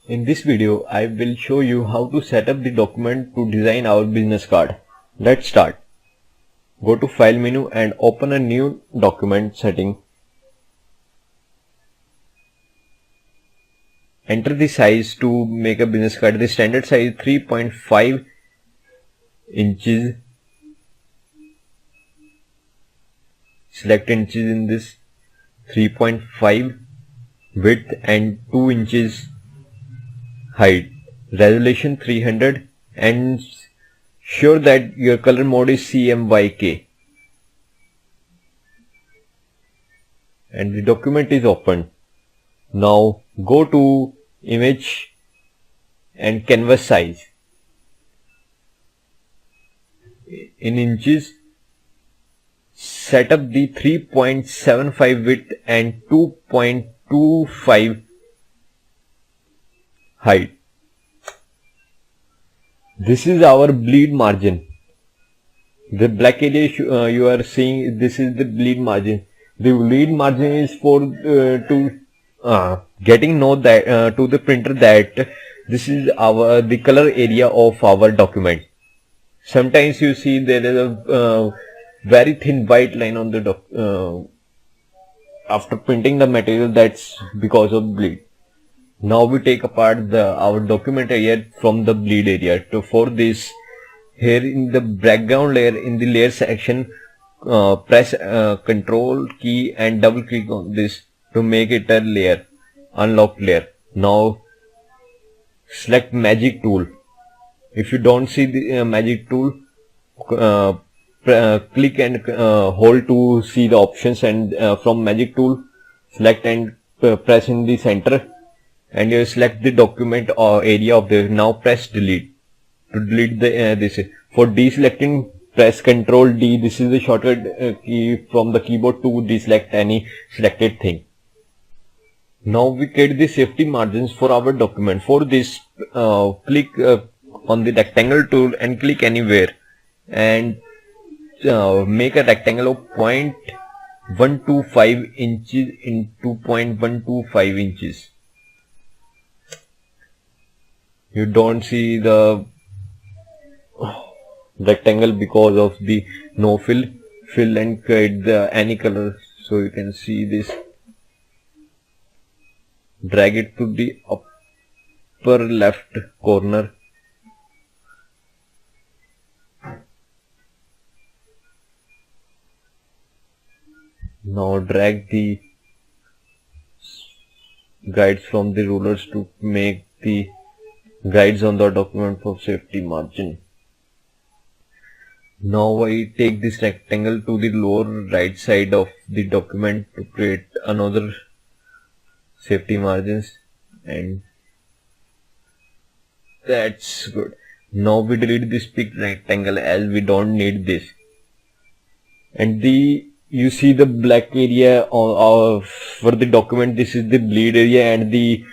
In this video, I will show you how to set up the document to design our business card. Let's start. Go to File menu and open a new document setting. Enter the size to make a business card. The standard size is 3.5 inches. Select inches in this. 3.5 width and 2 inches height. Resolution 300 and sure that your color mode is CMYK. And the document is opened. Now go to image and canvas size. In inches, set up the 3.75 width and 2.25 height. This is our bleed margin. The black area you are seeing, this is the bleed margin. The bleed margin is for getting know that to the printer that this is the color area of our document. Sometimes you see there is a very thin white line on the after printing the material. That's because of bleed. Now we take apart our document area from the bleed area. For this, here in the background layer, in the layer section, press Control key and double click on this to make it a layer, unlocked layer. Now select magic tool. If you don't see the magic tool, click and hold to see the options, and from magic tool select and press in the center, and you select the document or area of the. Now press delete to delete the this. For deselecting, press Ctrl D. This is the shortcut key from the keyboard to deselect any selected thing. Now we create the safety margins for our document. For this, click on the rectangle tool and click anywhere and make a rectangle of 0.125 inches into 0.125 inches. You don't see the rectangle because of the no fill and create any color. So you can see this. Drag it to the upper left corner. Now drag the guides from the rulers to make the guides on the document for safety margin. Now I take this rectangle to the lower right side of the document to create another safety margins, and that's good. Now we delete this big rectangle as we don't need this. And you see the black area for the document. This is the bleed area, and the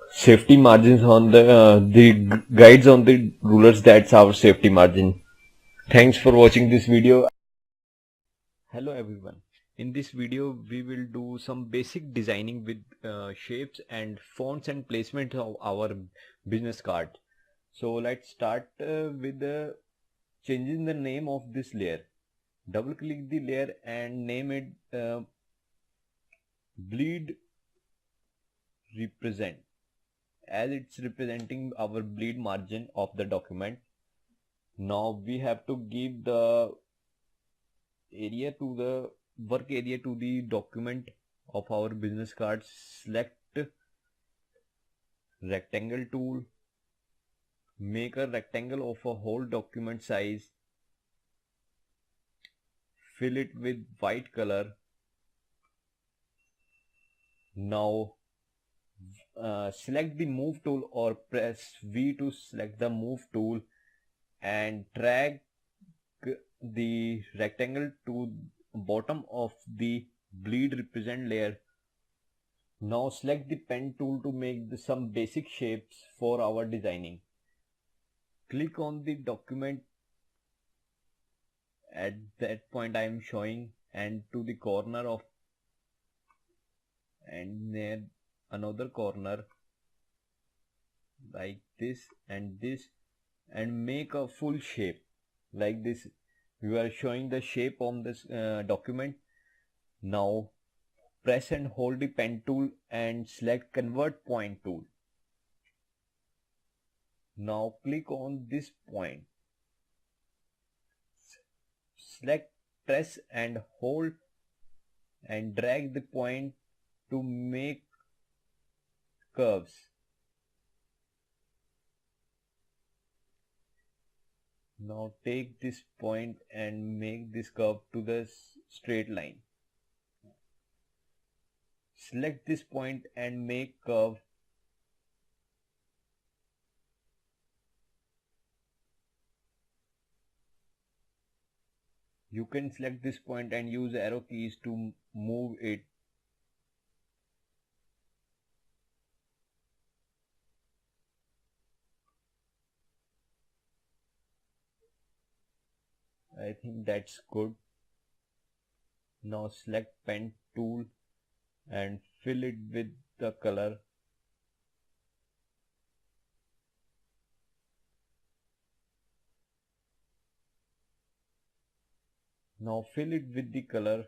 safety margins on the guides on the rulers. That's our safety margin. Thanks for watching this video. Hello everyone. In this video we will do some basic designing with shapes and fonts and placement of our business card. So let's start with changing the name of this layer. Double click the layer and name it bleed represent, as it's representing our bleed margin of the document. Now we have to give the area to the work area to the document of our business card. Select rectangle tool, make a rectangle of a whole document size, fill it with white color. Now select the move tool or press V to select the move tool and drag the rectangle to bottom of the bleed represent layer. Now select the pen tool to make some basic shapes for our designing. Click on the document at that point I am showing, and to the corner of, and near another corner like this, and make a full shape like this. We are showing the shape on this document. Now press and hold the pen tool and select convert point tool. Now click on this point. Select, press and hold and drag the point to make curves. Now take this point and make this curve to the straight line. Select this point and make curve. You can select this point and use arrow keys to move it. I think that's good. Now select pen tool and fill it with the color. Now fill it with the color.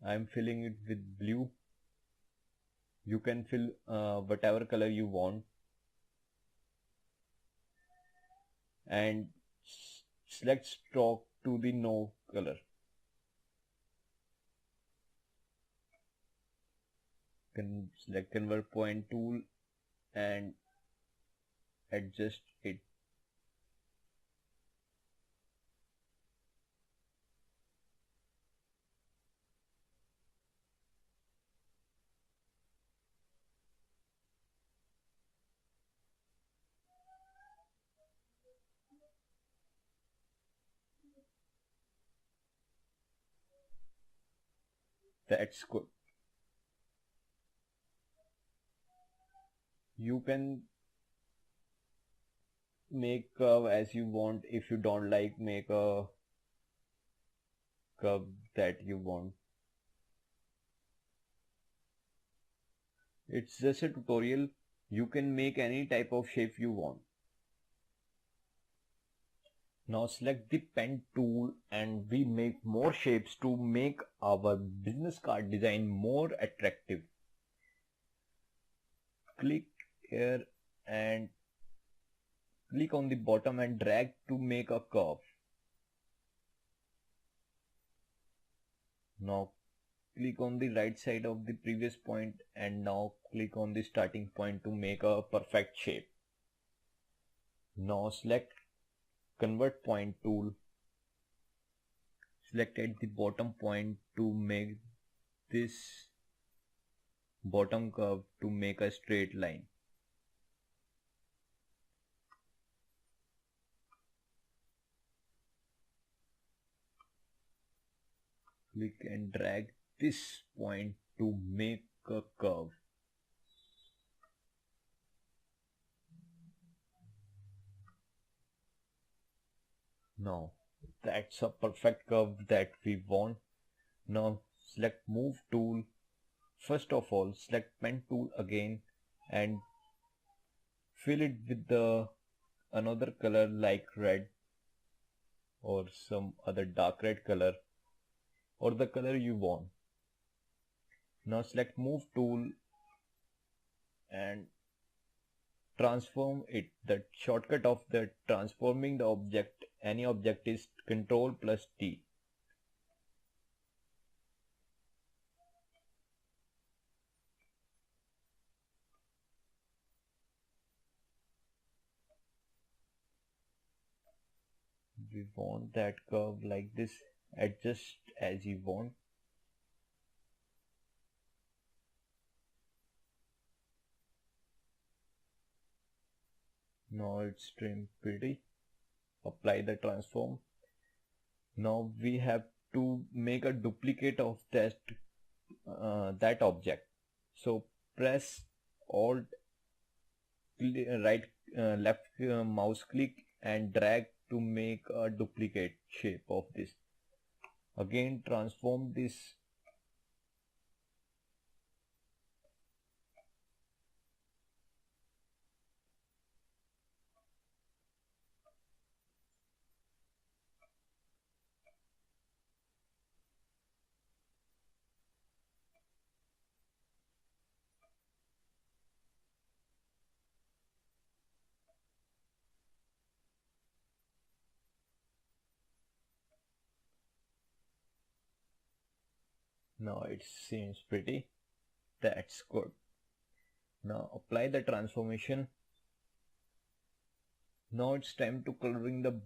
I am filling it with blue. You can fill whatever color you want. And select stroke to the no color. Select convert point tool and adjust it. That's good. You can make curve as you want. If you don't like, make a curve that you want. It's just a tutorial. You can make any type of shape you want. Now select the pen tool and we make more shapes to make our business card design more attractive. Click here and click on the bottom and drag to make a curve. Now click on the right side of the previous point and now click on the starting point to make a perfect shape. Now select convert point tool. Select at the bottom point to make this bottom curve to make a straight line. Click and drag this point to make a curve. Now that's a perfect curve that we want. Now select move tool. First of all, select pen tool again and fill it with the another color like red or some other dark red color or the color you want. Now select move tool and transform it. The shortcut of the transforming the object, any object, is Ctrl plus T. We want that curve like this. Adjust as you want. Now it's trimmed pretty. Apply the transform. Now we have to make a duplicate of that object. So press Alt, left mouse click and drag to make a duplicate shape of this. Again transform this. Now it seems pretty. That's good. Now apply the transformation. Now it's time to coloring the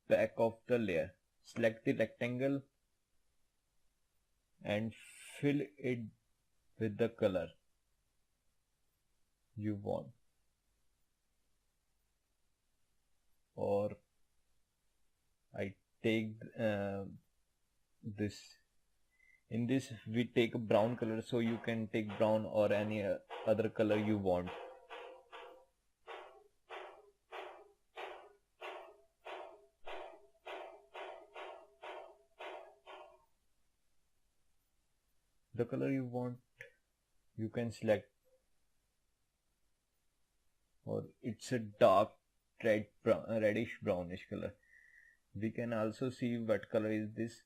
back of the layer. Select the rectangle and fill it with the color you want. Or I take this. In this we take a brown color, so you can take brown or any other color you want. The color you want you can select, or it's a dark red brown, reddish brownish color. We can also see what color is this.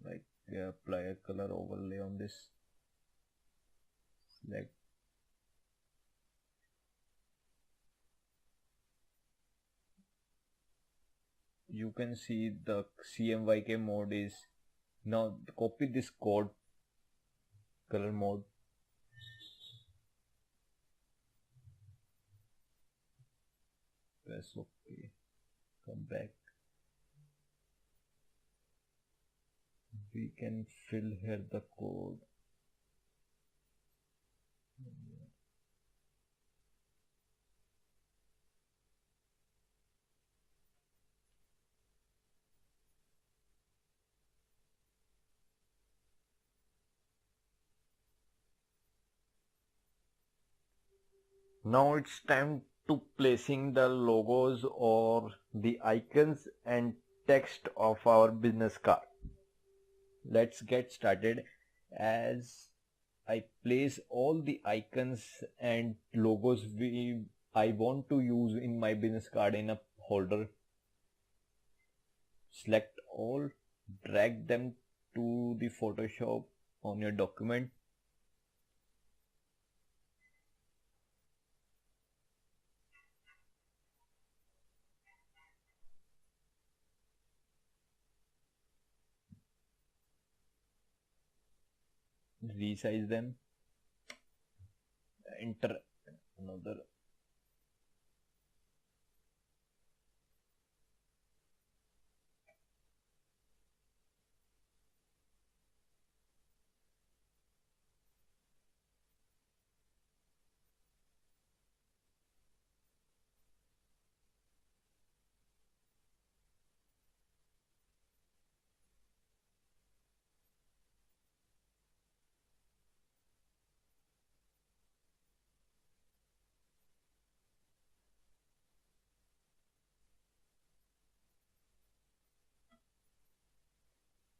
Like apply a color overlay on this. Select. You can see the CMYK mode is now. Copy this code, color mode. Press OK. Come back. We can fill here the code. Now it's time to placing the logos or the icons and text of our business card. Let's get started. As I place all the icons and logos I want to use in my business card in a holder. Select all, drag them to the Photoshop on your document. Resize them, enter another.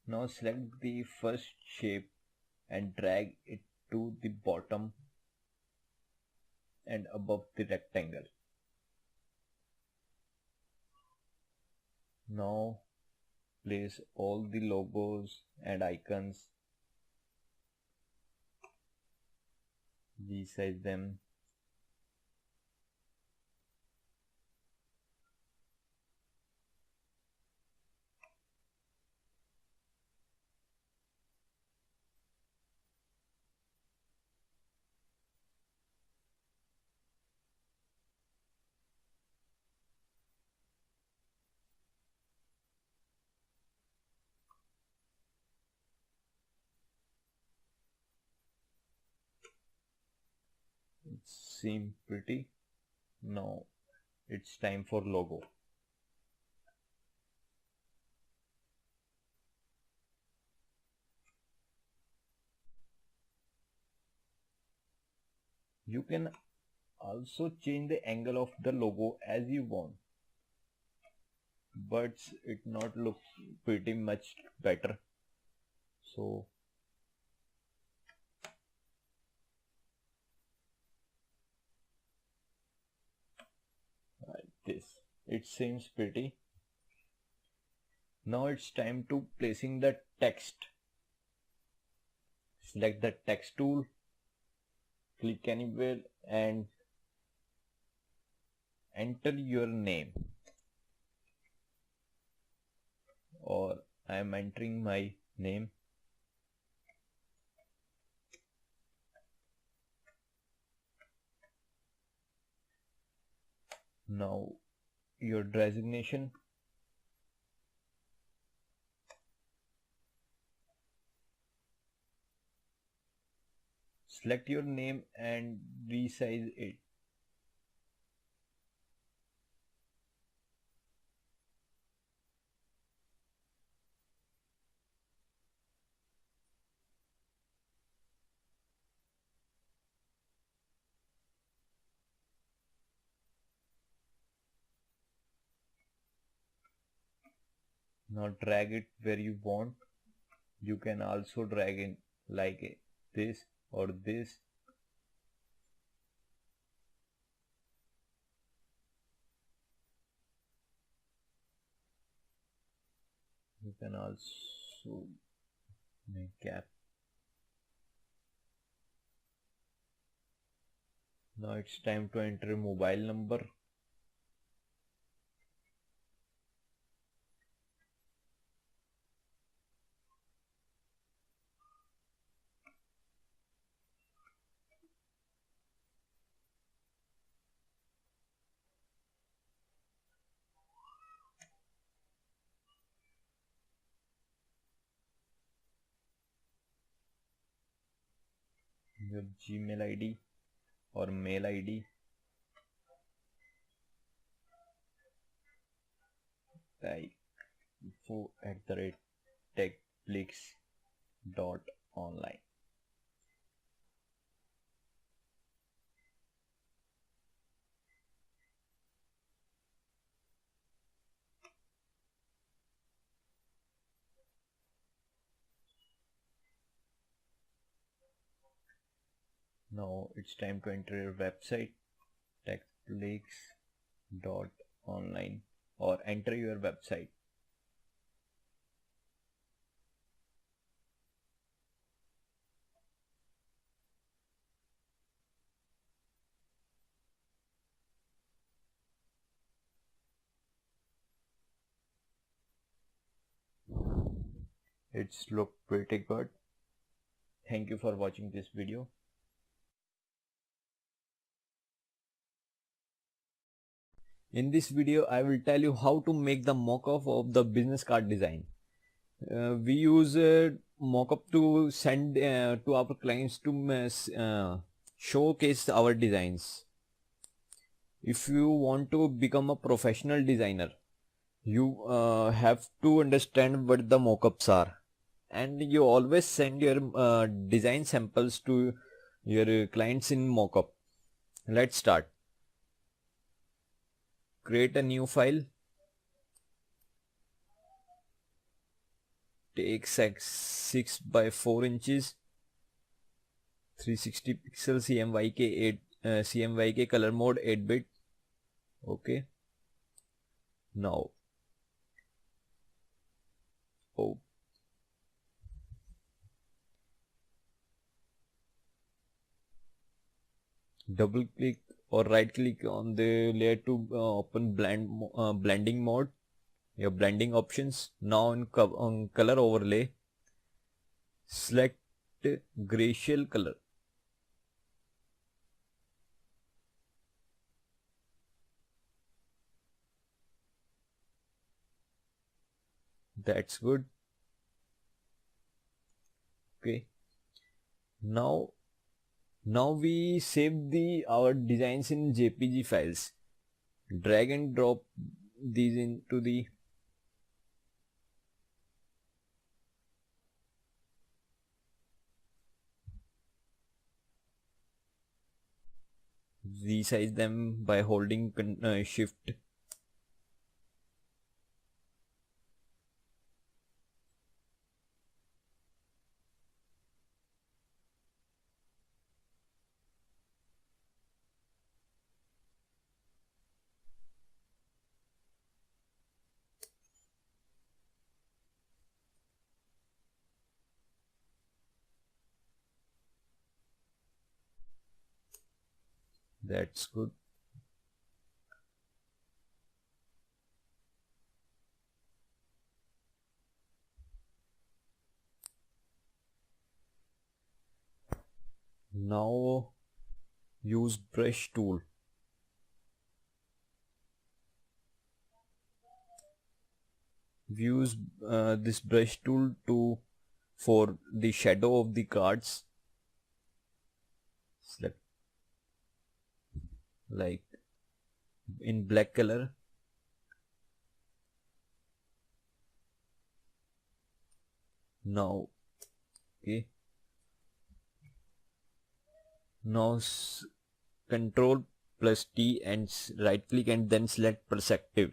Now select the first shape and drag it to the bottom and above the rectangle. Now place all the logos and icons, resize them. It seems pretty. Now it's time for logo. You can also change the angle of the logo as you want, but it not look pretty much better. So like this, it seems pretty. Now it's time to placing the text. Select the text tool, click anywhere and enter your name. or I am entering my name. Now your designation, select your name and resize it. Now drag it where you want. You can also drag in like this or this. You can also make gap. Now it's time to enter mobile number. Your Gmail ID or mail ID. Type info@techflix.online. Now it's time to enter your website, techflix.online, or enter your website. It's look pretty good. Thank you for watching this video. In this video, I will tell you how to make the mock-up of the business card design. We use mock-up to send to our clients to showcase our designs. If you want to become a professional designer, you have to understand what the mock-ups are, and you always send your design samples to your clients in mock-up. Let's start. Create a new file. Take 6 by 4 inches, 360 pixels, CMYK color mode 8-bit. Okay. Now, double click or right click on the layer to open blending mode, your blending options. Now on color overlay, select glacial color. That's good. Okay. Now we save our designs in JPG files. Drag and drop these into the resize them by holding shift. That's good. Now use brush tool. Use this brush tool for the shadow of the cards. Select like in black color. Now okay. Now Control plus T and right click and then select perspective.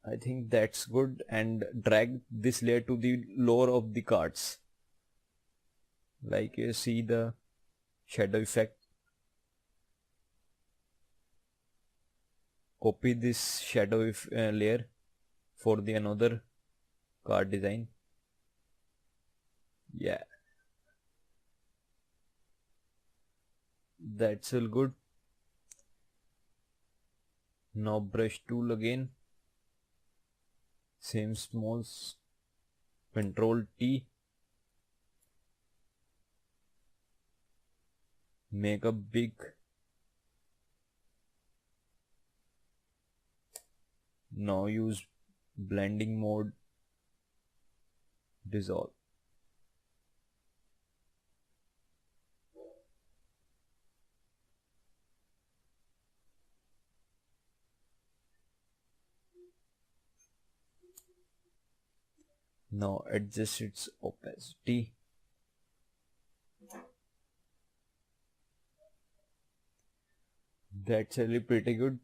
I think that's good, and drag this layer to the lower of the cards. Like you see the shadow effect. Copy this shadow layer for the another card design. Yeah, that's all good. Now brush tool again. Same small, Control T. Make a big. Now use blending mode. Dissolve. Now adjust its opacity. That's really pretty good.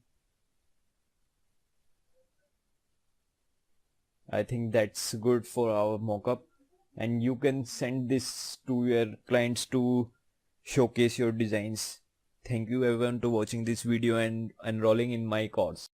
I think that's good for our mockup, and you can send this to your clients to showcase your designs. Thank you everyone to watching this video and enrolling in my course.